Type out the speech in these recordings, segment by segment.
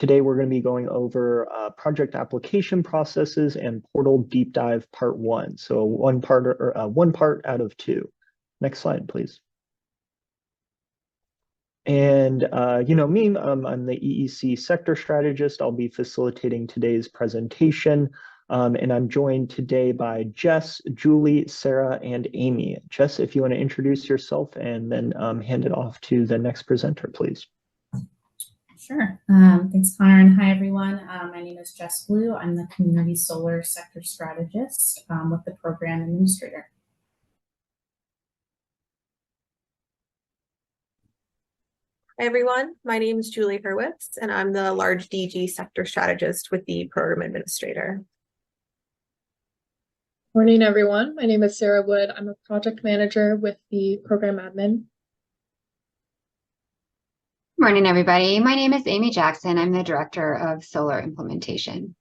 Today, we're going to be going over project application processes and portal deep dive part 1. So one part out of 2. Next slide, please. And you know me, I'm the EEC sector strategist. I'll be facilitating today's presentation. And I'm joined today by Jess, Julie, Sarah, and Amy. Jess, if you want to introduce yourself and then hand it off to the next presenter, please. Sure. Thanks, Connor, and hi, everyone. My name is Jess Blue. I'm the Community Solar Sector Strategist with the Program Administrator. Hi, everyone. My name is Julie Hurwitz, and I'm the Large DG Sector Strategist with the Program Administrator. Morning, everyone. My name is Sarah Wood. I'm a project manager with the Program Admin. Morning, everybody. My name is Amy Jackson. I'm the Director of Solar Implementation.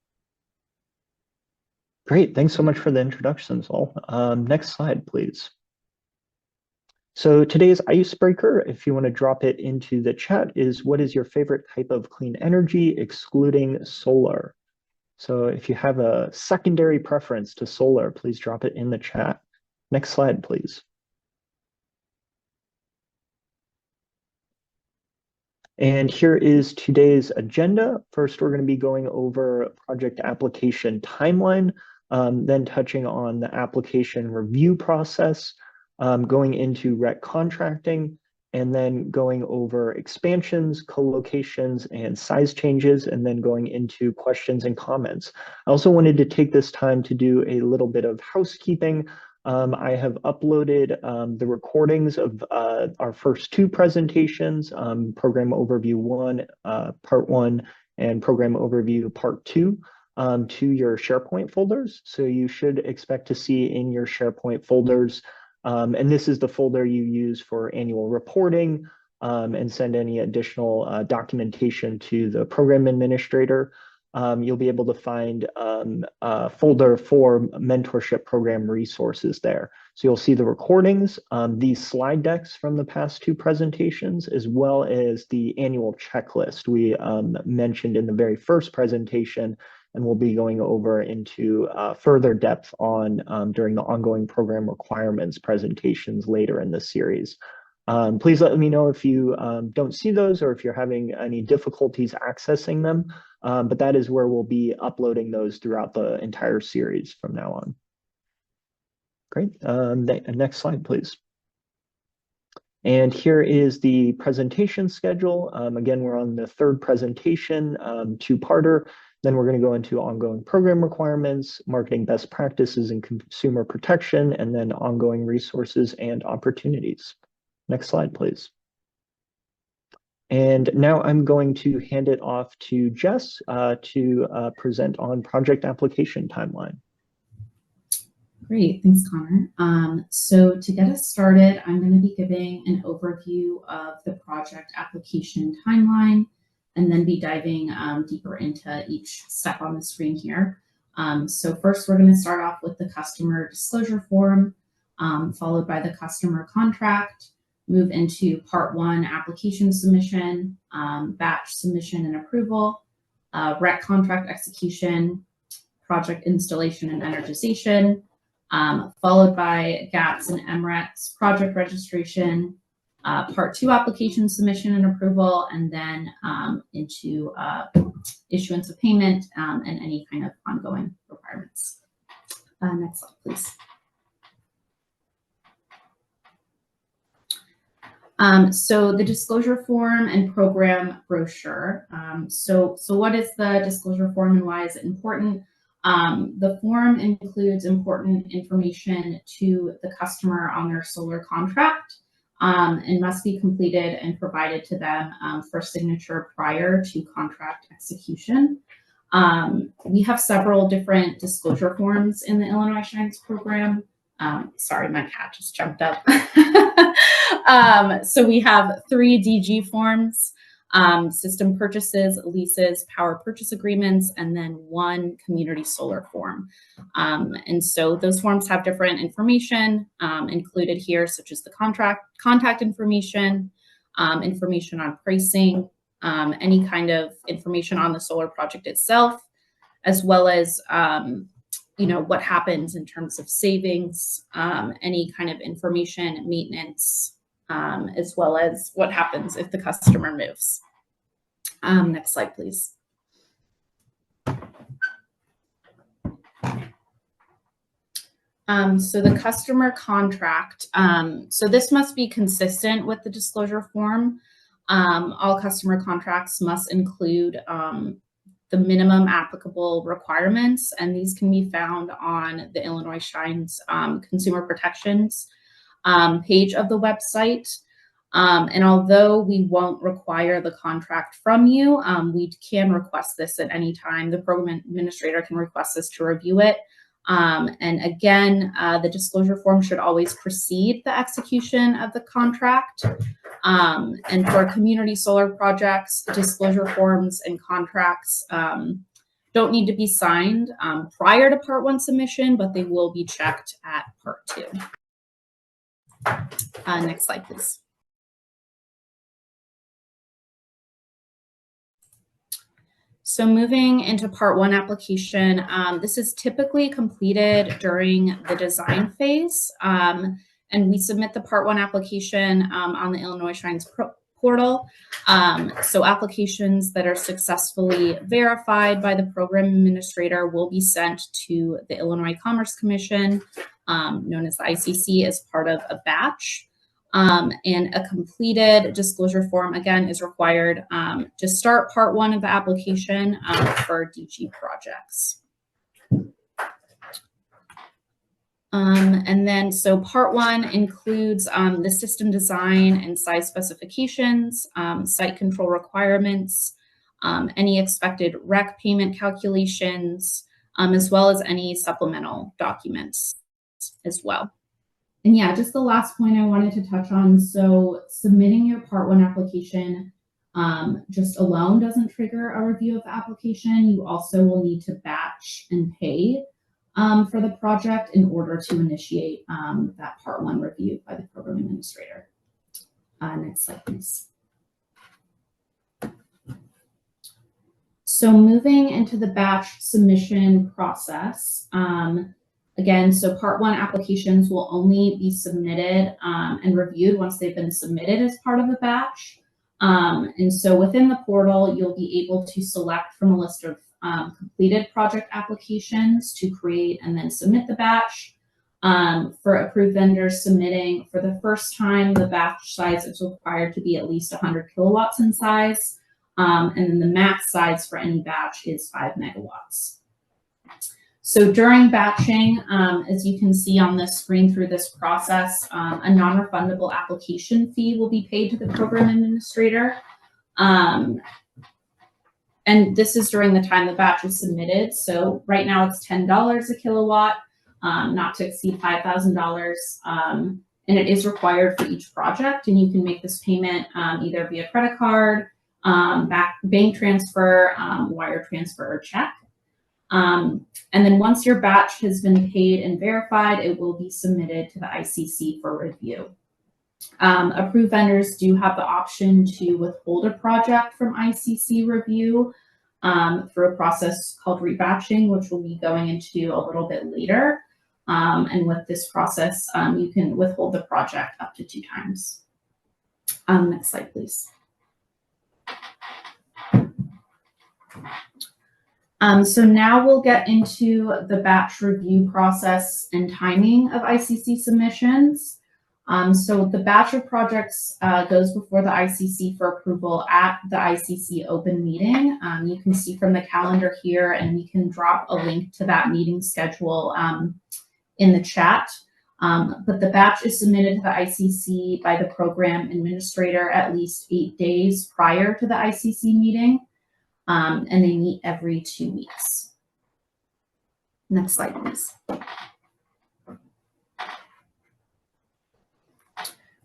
Great. Thanks so much for the introductions, all. Next slide, please. So today's icebreaker, if you want to drop it into the chat, is what is your favorite type of clean energy, excluding solar? So if you have a secondary preference to solar, please drop it in the chat. Next slide, please. And here is today's agenda. First, we're going to be going over project application timeline, then touching on the application review process, going into REC contracting, and then going over expansions, co-locations, and size changes, and then going into questions and comments. I also wanted to take this time to do a little bit of housekeeping. I have uploaded the recordings of our first 2 presentations, Program Overview 1, Part 1, and Program Overview Part 2, to your SharePoint folders. So you should expect to see in your SharePoint folders, and this is the folder you use for annual reporting and send any additional documentation to the Program Administrator. You'll be able to find a folder for mentorship program resources there. So you'll see the recordings, these slide decks from the past 2 presentations, as well as the annual checklist we mentioned in the very first presentation, and we'll be going over into further depth on during the ongoing program requirements presentations later in the series. Please let me know if you don't see those or if you're having any difficulties accessing them, but that is where we'll be uploading those throughout the entire series from now on. Great. Next slide, please. And here is the presentation schedule. Again, we're on the 3rd presentation, 2-parter. Then we're going to go into ongoing program requirements, marketing best practices and consumer protection, and then ongoing resources and opportunities. Next slide, please. And now I'm going to hand it off to Jess to present on project application timeline. Great, thanks, Connor. So to get us started, I'm going to be giving an overview of the project application timeline, and then be diving deeper into each step on the screen here. So first, we're going to start off with the customer disclosure form, followed by the customer contract, move into part 1, application submission, batch submission and approval, REC contract execution, project installation and energization, followed by GATS and MRECs project registration, part 2, application submission and approval, and then into issuance of payment and any kind of ongoing requirements. Next slide, please. So the disclosure form and program brochure. So what is the disclosure form and why is it important? The form includes important information to the customer on their solar contract and must be completed and provided to them for signature prior to contract execution. We have several different disclosure forms in the Illinois Shines program. Sorry, my cat just jumped up. So we have 3 DG forms, system purchases, leases, power purchase agreements, and then 1 community solar form. And so those forms have different information included here, such as the contact information, information on pricing, any kind of information on the solar project itself, as well as what happens in terms of savings, any kind of information, maintenance, as well as what happens if the customer moves. Next slide, please. So the customer contract, so this must be consistent with the disclosure form. All customer contracts must include the minimum applicable requirements, and these can be found on the Illinois Shines Consumer Protections page of the website. And although we won't require the contract from you, we can request this at any time. The program administrator can request this to review it. And again, the disclosure form should always precede the execution of the contract. And for community solar projects, disclosure forms and contracts don't need to be signed prior to Part 1 submission, but they will be checked at Part 2. Next slide, please. So moving into Part 1 application, this is typically completed during the design phase, and we submit the Part 1 application on the Illinois Shines portal. So applications that are successfully verified by the program administrator will be sent to the Illinois Commerce Commission, known as the ICC, as part of a batch. And a completed disclosure form, again, is required to start Part 1 of the application for DG projects. And then, so Part 1 includes the system design and size specifications, site control requirements, any expected REC payment calculations, as well as any supplemental documents as well. And yeah, just the last point I wanted to touch on. So submitting your Part 1 application just alone doesn't trigger a review of the application. You also will need to batch and pay for the project in order to initiate that Part 1 review by the program administrator. Next slide, please. So moving into the batch submission process, again, so Part 1 applications will only be submitted and reviewed once they've been submitted as part of a batch. And so within the portal, you'll be able to select from a list of completed project applications to create and then submit the batch. For approved vendors submitting for the first time, the batch size is required to be at least 100 kilowatts in size. And then the max size for any batch is 5 megawatts. So during batching, as you can see on this screen through this process, a non-refundable application fee will be paid to the program administrator. And this is during the time the batch is submitted. So right now it's $10 a kilowatt, not to exceed $5,000. And it is required for each project. And you can make this payment either via credit card, bank transfer, wire transfer, or check. And then once your batch has been paid and verified, it will be submitted to the ICC for review. Approved vendors do have the option to withhold a project from ICC review through a process called rebatching, which we'll be going into a little bit later. And with this process, you can withhold the project up to 2 times. Next slide, please. So now we'll get into the batch review process and timing of ICC submissions. So the batch of projects goes before the ICC for approval at the ICC open meeting. You can see from the calendar here, and we can drop a link to that meeting schedule in the chat. But the batch is submitted to the ICC by the program administrator at least 8 days prior to the ICC meeting. And they meet every 2 weeks. Next slide, please.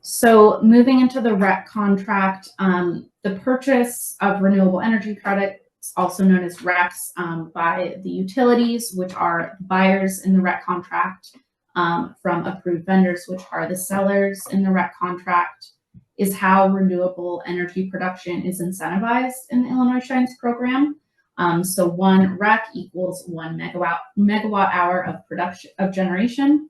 So moving into the REC contract, the purchase of renewable energy credits, also known as RECs, by the utilities, which are buyers in the REC contract, from approved vendors, which are the sellers in the REC contract, is how renewable energy production is incentivized in the Illinois Shines program. So 1 REC equals 1 megawatt hour of production of generation.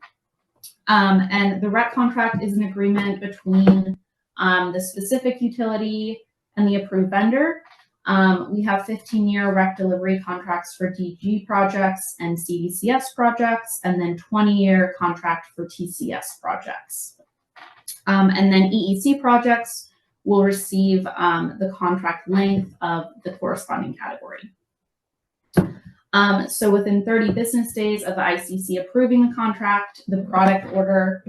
And the REC contract is an agreement between the specific utility and the approved vendor. We have 15-year REC delivery contracts for DG projects and CDCS projects, and then 20-year contract for TCS projects. And then EEC projects will receive the contract length of the corresponding category. So within 30 business days of the ICC approving the contract, the product order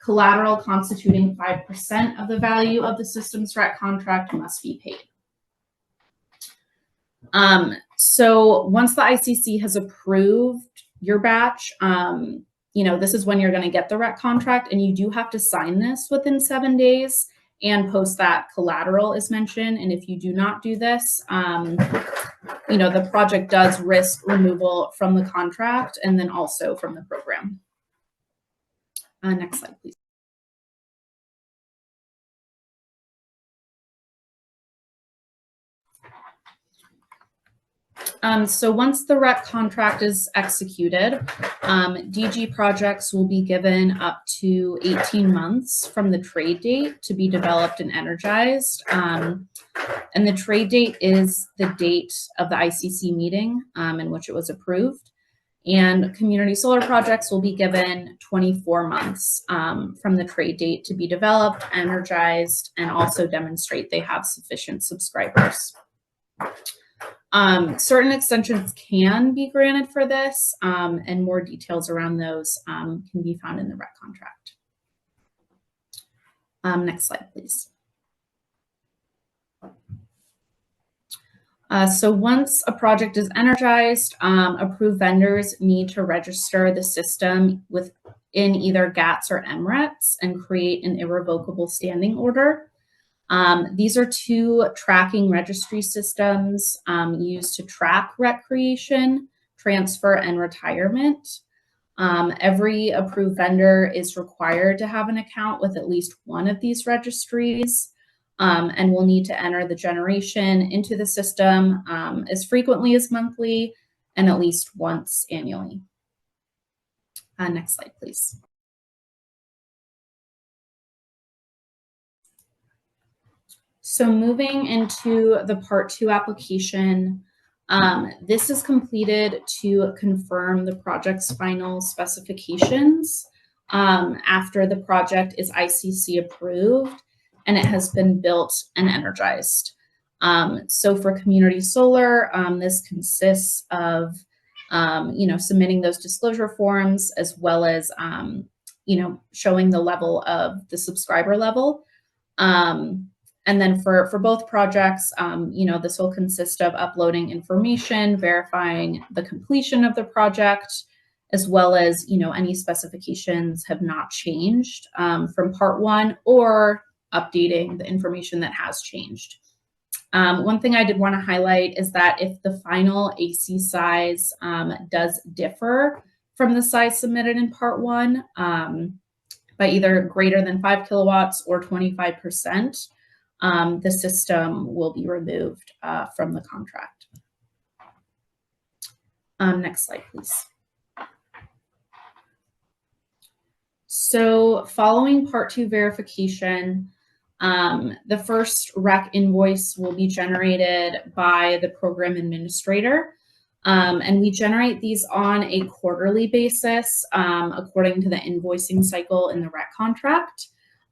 collateral constituting 5% of the value of the systems REC contract must be paid. So once the ICC has approved your batch, this is when you're going to get the REC contract, and you do have to sign this within 7 days and post that collateral as mentioned. And if you do not do this, the project does risk removal from the contract and then also from the program. Next slide, please. So once the REC contract is executed, DG projects will be given up to 18 months from the trade date to be developed and energized. And the trade date is the date of the ICC meeting in which it was approved. And community solar projects will be given 24 months from the trade date to be developed, energized, and also demonstrate they have sufficient subscribers. Certain extensions can be granted for this, and more details around those can be found in the REC contract. Next slide, please. So once a project is energized, approved vendors need to register the system within either GATS or MRETS and create an irrevocable standing order. These are 2 tracking registry systems used to track REC creation, transfer, and retirement. Every approved vendor is required to have an account with at least one of these registries, and will need to enter the generation into the system as frequently as monthly and at least once annually. Next slide, please. So moving into the Part 2 application, this is completed to confirm the project's final specifications after the project is ICC approved and it has been built and energized. So for community solar, this consists of submitting those disclosure forms as well as showing the level of the subscriber level. And then for both projects, this will consist of uploading information, verifying the completion of the project, as well as, any specifications have not changed from Part 1 or updating the information that has changed. One thing I did want to highlight is that if the final AC size does differ from the size submitted in Part 1 by either greater than 5 kilowatts or 25%, the system will be removed from the contract. Next slide, please. So following Part 2 verification, the first REC invoice will be generated by the program administrator. And we generate these on a quarterly basis according to the invoicing cycle in the REC contract.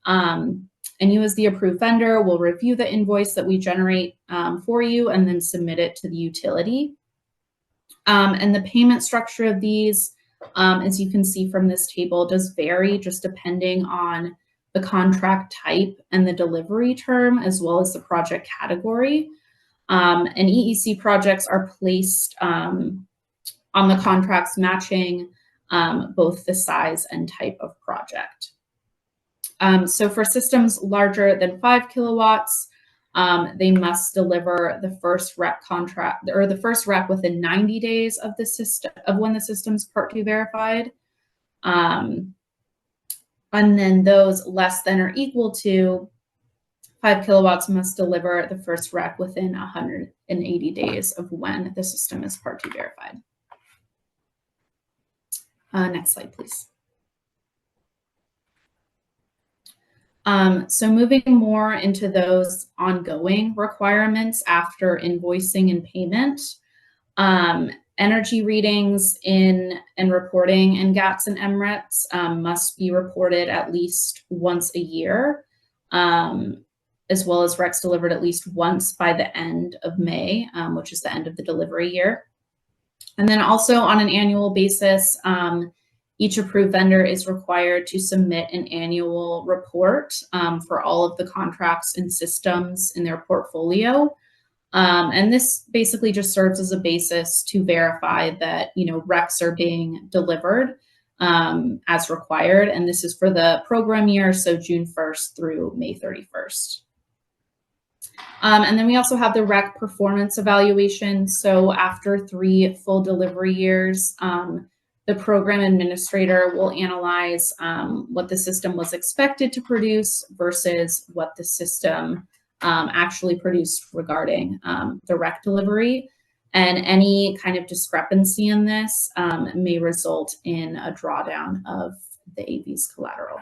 And you as the approved vendor will review the invoice that we generate for you and then submit it to the utility. And the payment structure of these, as you can see from this table, does vary just depending on the contract type and the delivery term, as well as the project category. And EEC projects are placed on the contracts matching both the size and type of project. So for systems larger than 5 kilowatts, they must deliver the first REC contract or the first REC within 90 days of the system of when the system's Part 2 verified. And then those less than or equal to 5 kilowatts must deliver the first rec within 180 days of when the system is Part 2 verified. Next slide, please. So moving more into those ongoing requirements after invoicing and payment, energy readings and reporting in GATS and MRETs must be reported at least once a year, as well as RECs delivered at least once by the end of May, which is the end of the delivery year. And then also on an annual basis, each approved vendor is required to submit an annual report for all of the contracts and systems in their portfolio. And this basically just serves as a basis to verify that, RECs are being delivered as required. And this is for the program year, so June 1st through May 31st. And then we also have the REC performance evaluation. So after 3 full delivery years, the program administrator will analyze what the system was expected to produce versus what the system actually produced regarding the REC delivery. And any kind of discrepancy in this may result in a drawdown of the AV's collateral.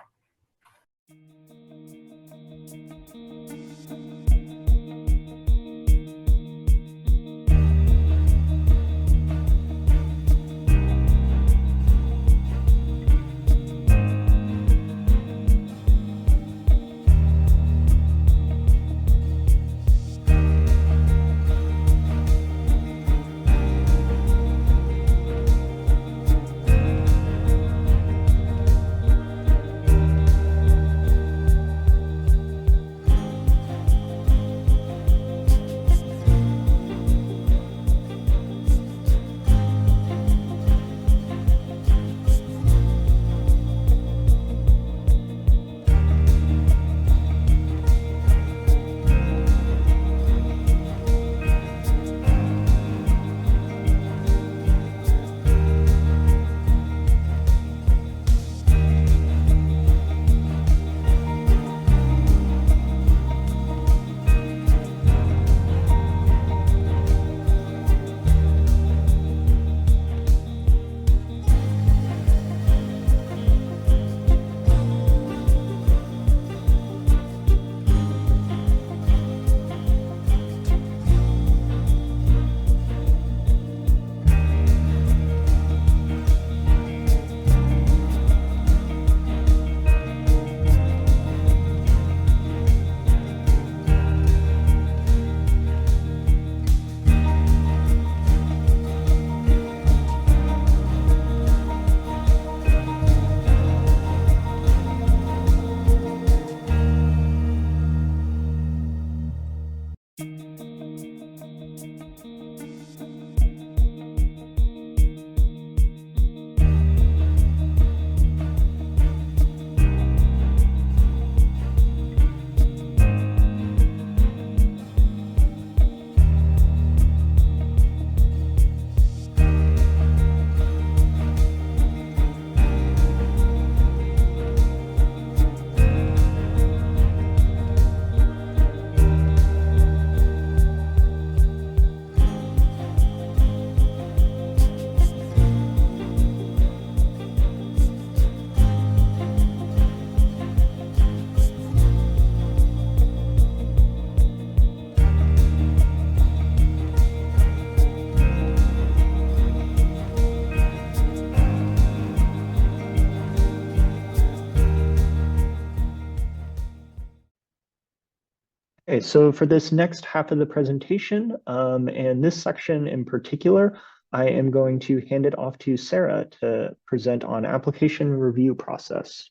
Okay, so for this next half of the presentation, and this section in particular, I am going to hand it off to Sarah to present on application review process.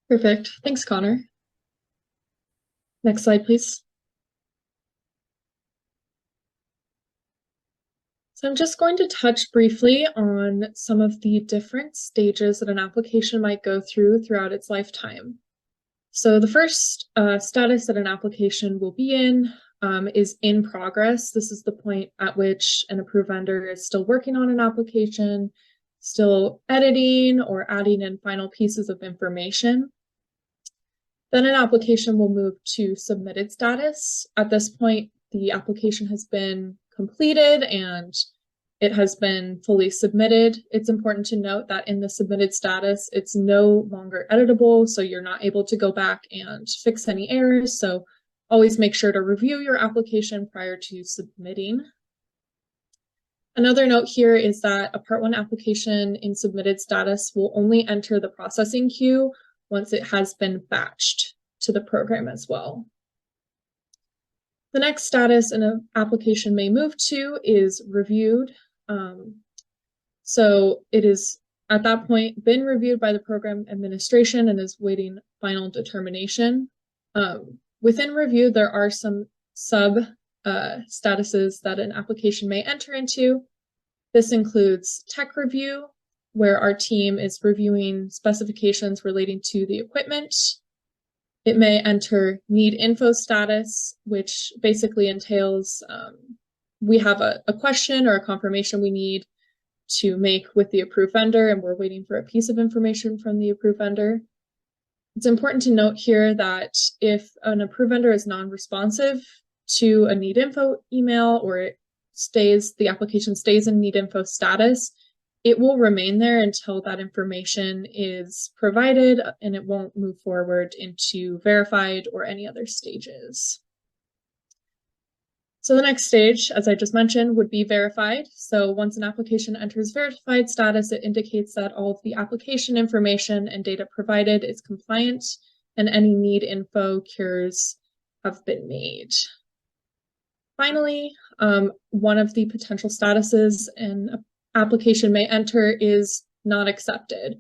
Perfect. Thanks, Connor. Next slide, please. So I'm just going to touch briefly on some of the different stages that an application might go through throughout its lifetime. So the first status that an application will be in is in progress. This is the point at which an approved vendor is still working on an application, still editing or adding in final pieces of information. Then an application will move to submitted status. At this point, the application has been completed and it has been fully submitted. It's important to note that in the submitted status, it's no longer editable, so you're not able to go back and fix any errors. So always make sure to review your application prior to submitting. Another note here is that a Part 1 application in submitted status will only enter the processing queue once it has been batched to the program as well. The next status an application may move to is reviewed. So it is at that point been reviewed by the program administration and is waiting final determination. Within review, there are some sub statuses that an application may enter into. This includes tech review, where our team is reviewing specifications relating to the equipment. It may enter need info status, which basically entails we have a question or a confirmation we need to make with the approved vendor, and we're waiting for a piece of information from the approved vendor. It's important to note here that if an approved vendor is non-responsive to a need info email, or the application stays in need info status, it will remain there until that information is provided, and it won't move forward into verified or any other stages. So the next stage, as I just mentioned, would be verified. So once an application enters verified status, it indicates that all of the application information and data provided is compliant and any need info cures have been made. Finally, one of the potential statuses an application may enter is not accepted.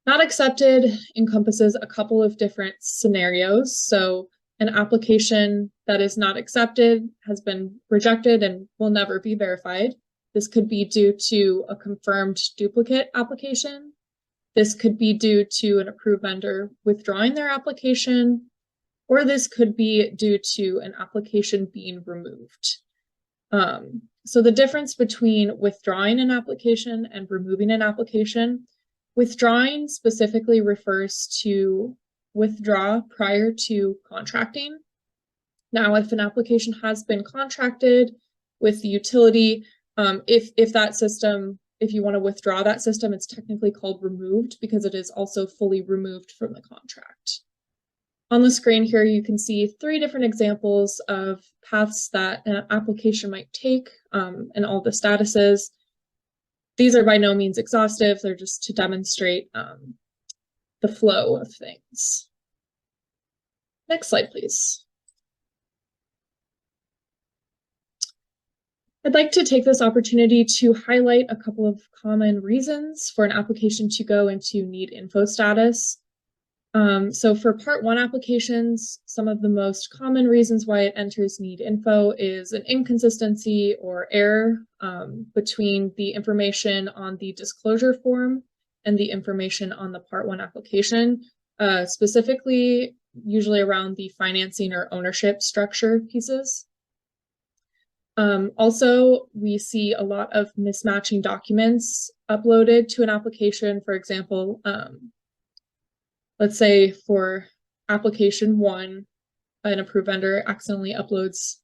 Not accepted encompasses a couple of different scenarios. So an application that is not accepted has been rejected and will never be verified. This could be due to a confirmed duplicate application. This could be due to an approved vendor withdrawing their application, or this could be due to an application being removed. So the difference between withdrawing an application and removing an application, withdrawing specifically refers to withdraw prior to contracting. Now, if an application has been contracted with the utility, if that system, if you want to withdraw that system, it's technically called removed because it is also fully removed from the contract. On the screen here, you can see 3 different examples of paths that an application might take and all the statuses. These are by no means exhaustive. They're just to demonstrate the flow of things. Next slide, please. I'd like to take this opportunity to highlight a couple of common reasons for an application to go into need info status. So for Part 1 applications, some of the most common reasons why it enters need info is an inconsistency or error between the information on the disclosure form and the information on the Part 1 application, specifically usually around the financing or ownership structure pieces. Also, we see a lot of mismatching documents uploaded to an application. For example, let's say for application 1, an approved vendor accidentally uploads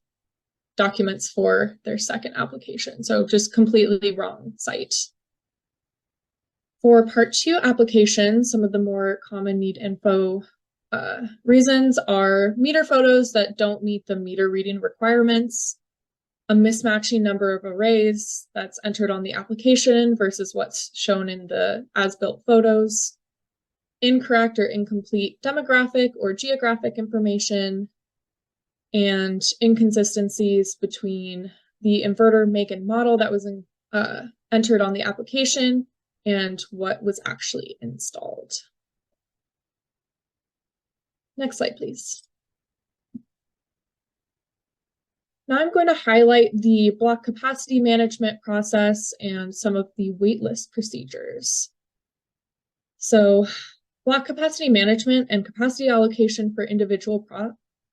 documents for their second application. So just completely wrong site. For Part 2 applications, some of the more common need info reasons are meter photos that don't meet the meter reading requirements, a mismatching number of arrays that's entered on the application versus what's shown in the as-built photos, incorrect or incomplete demographic or geographic information, and inconsistencies between the inverter make and model that was entered on the application and what was actually installed. Next slide, please. Now I'm going to highlight the block capacity management process and some of the waitlist procedures. So block capacity management and capacity allocation for individual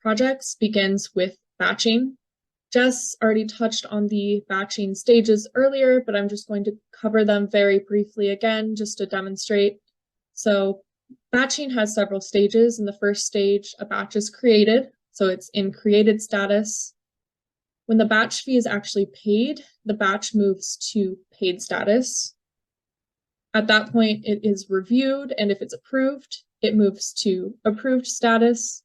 projects begins with batching. Jess already touched on the batching stages earlier, but I'm just going to cover them very briefly again, just to demonstrate. So batching has several stages. In the first stage, a batch is created, so it's in created status. When the batch fee is actually paid, the batch moves to paid status. At that point, it is reviewed, and if it's approved, it moves to approved status.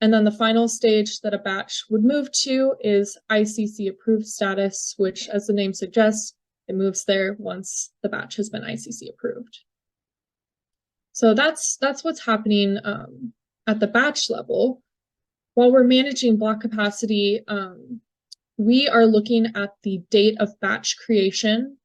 And then the final stage that a batch would move to is ICC approved status, which, as the name suggests, it moves there once the batch has been ICC approved. So that's what's happening at the batch level. While we're managing block capacity, we are looking at the date of batch creation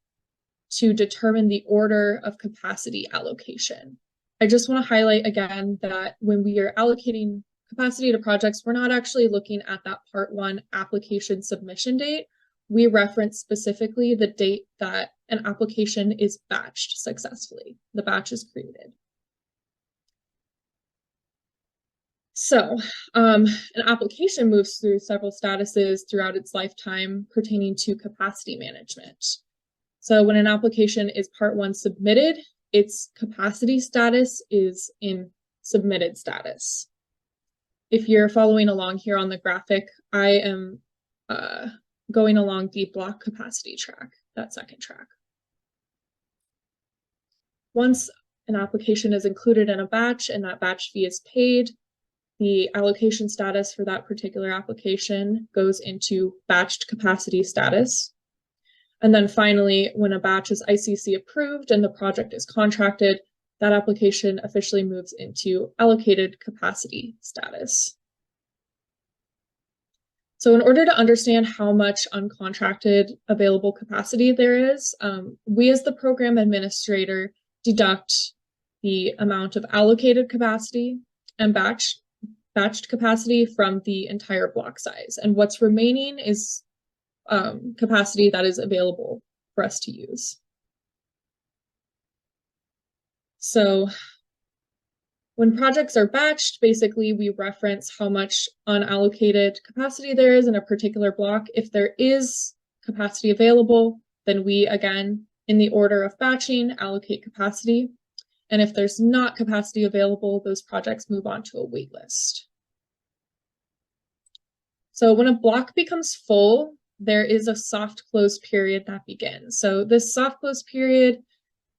to determine the order of capacity allocation. I just want to highlight again that when we are allocating capacity to projects, we're not actually looking at that Part 1 application submission date. We reference specifically the date that an application is batched successfully. The batch is created. So an application moves through several statuses throughout its lifetime pertaining to capacity management. So when an application is Part 1 submitted, its capacity status is in submitted status. If you're following along here on the graphic, I am going along the block capacity track, that second track. Once an application is included in a batch and that batch fee is paid, the allocation status for that particular application goes into batched capacity status. And then finally, when a batch is ICC approved and the project is contracted, that application officially moves into allocated capacity status. So in order to understand how much uncontracted available capacity there is, we as the program administrator deduct the amount of allocated capacity and batched capacity from the entire block size. And what's remaining is capacity that is available for us to use. So when projects are batched, basically we reference how much unallocated capacity there is in a particular block. If there is capacity available, then we, again, in the order of batching, allocate capacity. And if there's not capacity available, those projects move on to a wait list. So when a block becomes full, there is a soft close period that begins. So this soft close period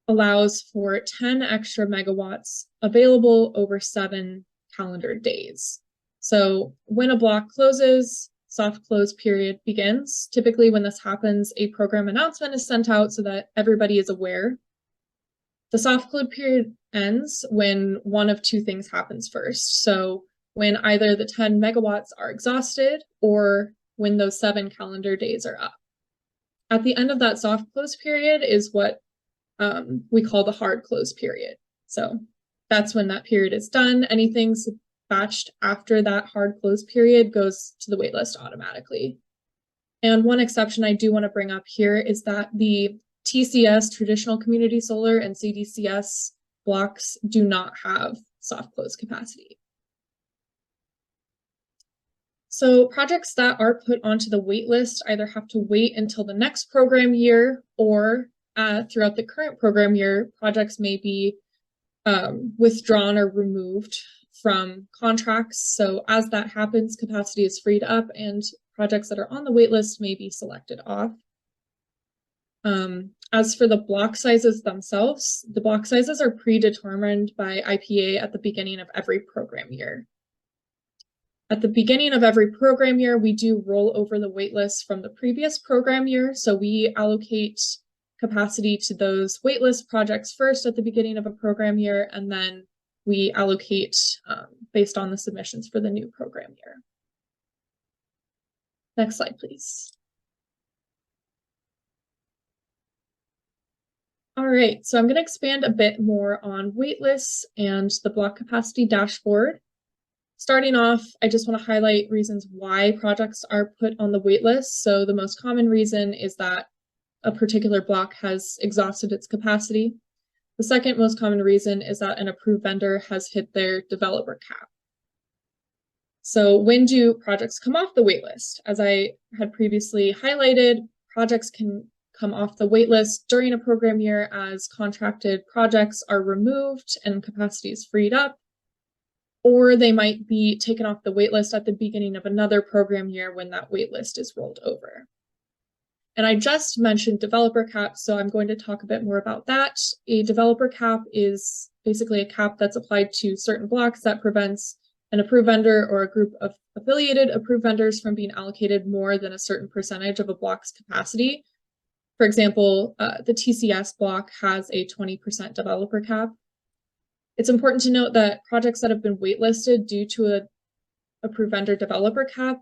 allows for 10 extra megawatts available over 7 calendar days. So when a block closes, soft close period begins. Typically when this happens, a program announcement is sent out so that everybody is aware. The soft close period ends when one of two things happens first. So when either the 10 megawatts are exhausted or when those 7 calendar days are up. At the end of that soft close period is what we call the hard close period. So that's when that period is done. Anything batched after that hard close period goes to the waitlist automatically. And one exception I do want to bring up here is that the TCS, traditional community solar, and CDCS blocks do not have soft close capacity. So projects that are put onto the wait list either have to wait until the next program year, or throughout the current program year, projects may be withdrawn or removed from contracts. So as that happens, capacity is freed up and projects that are on the wait list may be selected off. As for the block sizes themselves, the block sizes are predetermined by IPA at the beginning of every program year. At the beginning of every program year, we do roll over the waitlist from the previous program year. So we allocate capacity to those waitlist projects first at the beginning of a program year, and then we allocate based on the submissions for the new program year. Next slide, please. All right, so I'm going to expand a bit more on waitlists and the block capacity dashboard. Starting off, I just want to highlight reasons why projects are put on the waitlist. So the most common reason is that a particular block has exhausted its capacity. The second most common reason is that an approved vendor has hit their developer cap. So when do projects come off the waitlist? As I had previously highlighted, projects can come off the waitlist during a program year as contracted projects are removed and capacity is freed up, or they might be taken off the waitlist at the beginning of another program year when that waitlist is rolled over. And I just mentioned developer cap, so I'm going to talk a bit more about that. A developer cap is basically a cap that's applied to certain blocks that prevents an approved vendor or a group of affiliated approved vendors from being allocated more than a certain percentage of a block's capacity. For example, the TCS block has a 20% developer cap. It's important to note that projects that have been waitlisted due to an approved vendor developer cap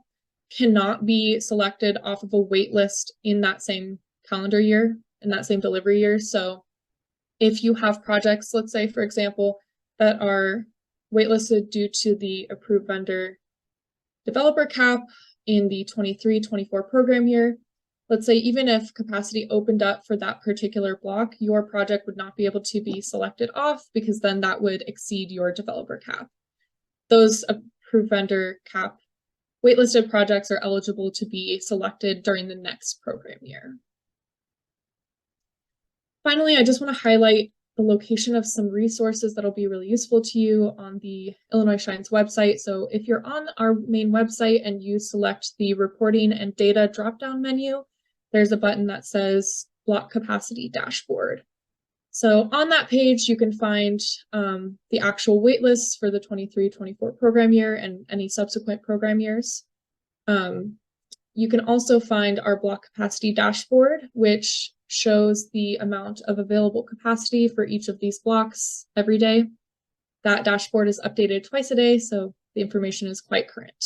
cannot be selected off of a waitlist in that same calendar year, in that same delivery year. So if you have projects, let's say, for example, that are waitlisted due to the approved vendor developer cap in the 23-24 program year, let's say even if capacity opened up for that particular block, your project would not be able to be selected off because then that would exceed your developer cap. Those approved vendor cap waitlisted projects are eligible to be selected during the next program year. Finally, I just want to highlight the location of some resources that'll be really useful to you on the Illinois Shines website. So if you're on our main website and you select the reporting and data drop-down menu, there's a button that says block capacity dashboard. So on that page, you can find the actual wait lists for the 23-24 program year and any subsequent program years. You can also find our block capacity dashboard, which shows the amount of available capacity for each of these blocks every day. That dashboard is updated twice a day, so the information is quite current.